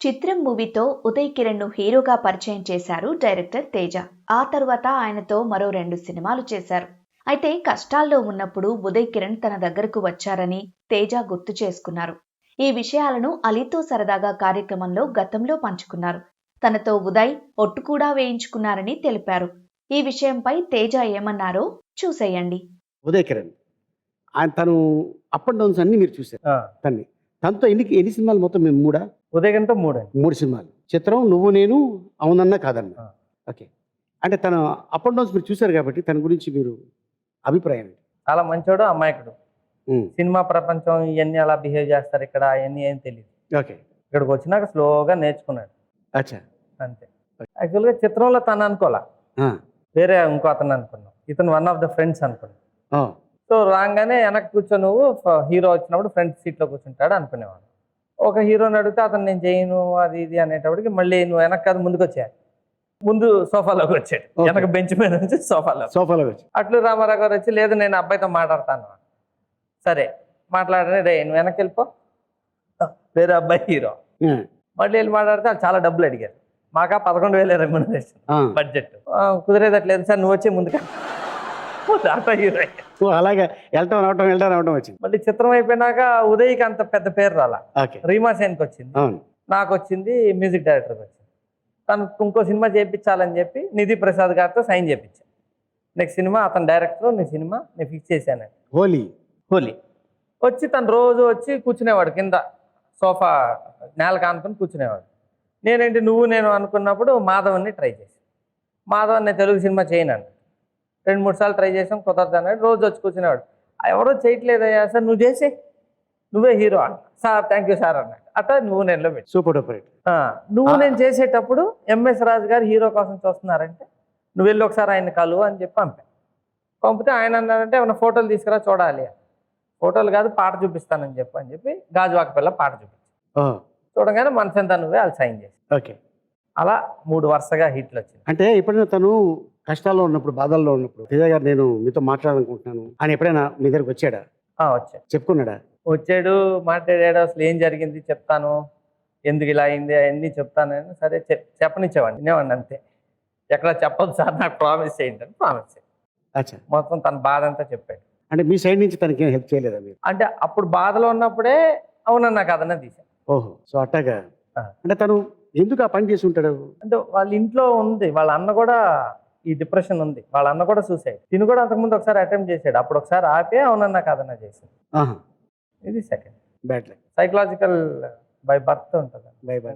చిత్రం మూవీతో ఉదయ్ కిరణ్ ను హీరోగా పరిచయం చేశారు డైరెక్టర్ తేజ. ఆ తర్వాత ఆయనతో మరో 2 సినిమాలు చేశారు. అయితే కష్టాల్లో ఉన్నప్పుడు ఉదయ్ కిరణ్ తన దగ్గరకు వచ్చారని తేజ గుర్తు చేసుకున్నారు. ఈ విషయాలను అలీతో సరదాగా కార్యక్రమంలో గతంలో పంచుకున్నారు. తనతో ఉదయ్ ఒట్టు కూడా వేయించుకున్నారని తెలిపారు. ఈ విషయంపై తేజ ఏమన్నారో చూసేయండి. ఉదయ్ కిరణ్ తను అప్ అండ్ డౌన్స్ అన్ని మీరు చూశారు. తనతో ఎన్ని సినిమాలు మొత్తం? మేము ఉదయగంతో 3 మూడు సినిమాలు. చిత్రం, నువ్వు నేను, అవునన్నా కాదన్నా. ఓకే, అంటే తన అప్ అండ్ డౌన్స్ మీరు చూశారు కాబట్టి తన గురించి మీరు అభిప్రాయం ఏంటి? చాలా మంచోడు, అమాయకుడు. ఉమ్, సినిమా ప్రపంచం ఇవన్నీ అలా బిహేవ్ చేస్తారు ఇక్కడ అవన్నీ ఏం తెలియదు. ఓకే, ఇక్కడికి వచ్చినాక స్లోగా నేర్చుకున్నాడు అచ్చా, అంతే. యాక్చువల్గా చిత్రంలో తను అనుకోలే, ఆ, వేరే ఇంకో అతను అనుకున్నాం. ఇతను వన్ ఆఫ్ ద ఫ్రెండ్స్ అనుకున్నాం. ఆ, సో రాగానే వెనక్కి కూర్చో, నువ్వు హీరో వచ్చినప్పుడు ఫ్రంట్ సీట్లో కూర్చుంటాడు అనుకునేవాడు. ఒక హీరోని అడిగితే అతను నేను చేయను అది ఇది అనేటప్పటికి మళ్ళీ నువ్వు వెనక్కి కాదు ముందుకు వచ్చాడు. ముందు సోఫాలోకి వచ్చాడు, Okay. వెనక బెంచ్ మీద నుంచి సోఫాలో వచ్చి అట్లు రామారావు గారు వచ్చి, లేదు నేను అబ్బాయితో మాట్లాడతాను. సరే మాట్లాడని, రే నువ్వు వెనక్కి వెళ్ళిపో, వేరే అబ్బాయి హీరో. ఆ, మళ్ళీ వెళ్ళి మాట్లాడితే వాళ్ళు చాలా డబ్బులు అడిగారు. మాకా 11,000 రెమ్యునరేషన్ ఆ. బడ్జెట్. కుదిరేదట్లేదు సార్, నువ్వు వచ్చే ముందుగా ఆటో హీరో. ఓ, అలాగే వెళ్ళటం రావటం వచ్చింది. మళ్ళీ చిత్రం అయిపోయినాక ఉదయ్కి అంత పెద్ద పేరు రాలా, ఓకే, రీమా సేన్కి వచ్చింది, అవును, నాకు వచ్చింది, మ్యూజిక్ డైరెక్టర్కి వచ్చింది. తను ఇంకో సినిమా చేయించాలని చెప్పి నిధి ప్రసాద్ గారితో సైన్ చేయించాను. నెక్స్ట్ సినిమా అతను డైరెక్టర్, నీ సినిమా నేను ఫిక్స్ చేశాను. హోలీ వచ్చి తను రోజు వచ్చి కూర్చునేవాడు కింద, సోఫా నేల కానుకొని కూర్చునేవాడు. నేనేంటి నువ్వు నేను అనుకున్నప్పుడు మాధవన్ని ట్రై చేశాను. మాధవన్ నేను తెలుగు సినిమా చేయను అన్నాడు. 2-3 సార్లు ట్రై చేసాం, కుదరదు అన్నాడు. రోజు వచ్చి కూర్చునేవాడు. ఎవరో చేయట్లేదయ్యా సార్, నువ్వు చేసే, నువ్వే హీరో అన్న. సార్ థ్యాంక్ యూ సార్ అన్నాడు. అట్లా నువ్వు నేను పెట్టి సూపర్ డూపర్ హిట్. నువ్వు నేను చేసేటప్పుడు ఎంఎస్ రాజు గారు హీరో కోసం చూస్తున్నారంటే నువ్వు వెళ్ళి ఒకసారి ఆయన కలువు అని చెప్పి పంపితే ఆయన అన్నారంటే ఏమైనా ఫోటోలు తీసుకురా చూడాలి. ఫోటోలు కాదు పాట చూపిస్తానని చెప్పి గాజువాక పిల్ల పాట చూపించి చూడగానే మనసంతా నువ్వే వాళ్ళు సైన్ చేసి, ఓకే, అలా 3 వరుసగా హిట్లు వచ్చింది. అంటే ఎప్పుడైనా తను కష్టాల్లో ఉన్నప్పుడు, బాధల్లో ఉన్నప్పుడు, తేజ గారు నేను మీతో మాట్లాడాలనుకుంటున్నాను అని ఎప్పుడైనా మీ దగ్గరకు వచ్చాడా? వచ్చాడు, చెప్పుకున్నాడా? వచ్చాడు, మాట్లాడాడు. అసలు ఏం జరిగింది చెప్తాను, ఎందుకు ఇలా అయింది అవన్నీ చెప్తాను. సరే చెప్పనిచ్చేవాడిని, వినేవాడిని అంతే. ఎక్కడ చెప్పదు సార్ నాకు ప్రామిస్ చేయండి అని ప్రామిస్ చేయండి. అచ్చా, మొత్తం తన బాధ అంతా చెప్పాడు. అంటే మీ సైడ్ నుంచి తనకి హెల్ప్ చేయలేదా మీరు? అంటే అప్పుడు బాధలో ఉన్నప్పుడే అవునన్నా కథనే తీశాను. ఓహో, సో అట్టాగా. ఆ. అంటే తను ఎందుకు ఆ పని చేసి ఉంటాడు? అంటే వాళ్ళ ఇంట్లో ఉంది, వాళ్ళ అన్న కూడా ఈ డిప్రెషన్ ఉంది, వాళ్ళ అన్న కూడా సూసైడ్. తిని కూడా అంతకుముందు ఒకసారి అటెంప్ట్ చేశాడు. అప్పుడు ఒకసారి ఆపే అవునన్నా కథనే చేసింది. ఆహా, ఇది second. Bad luck, psychological by birth ఉంటుంది. Bye by.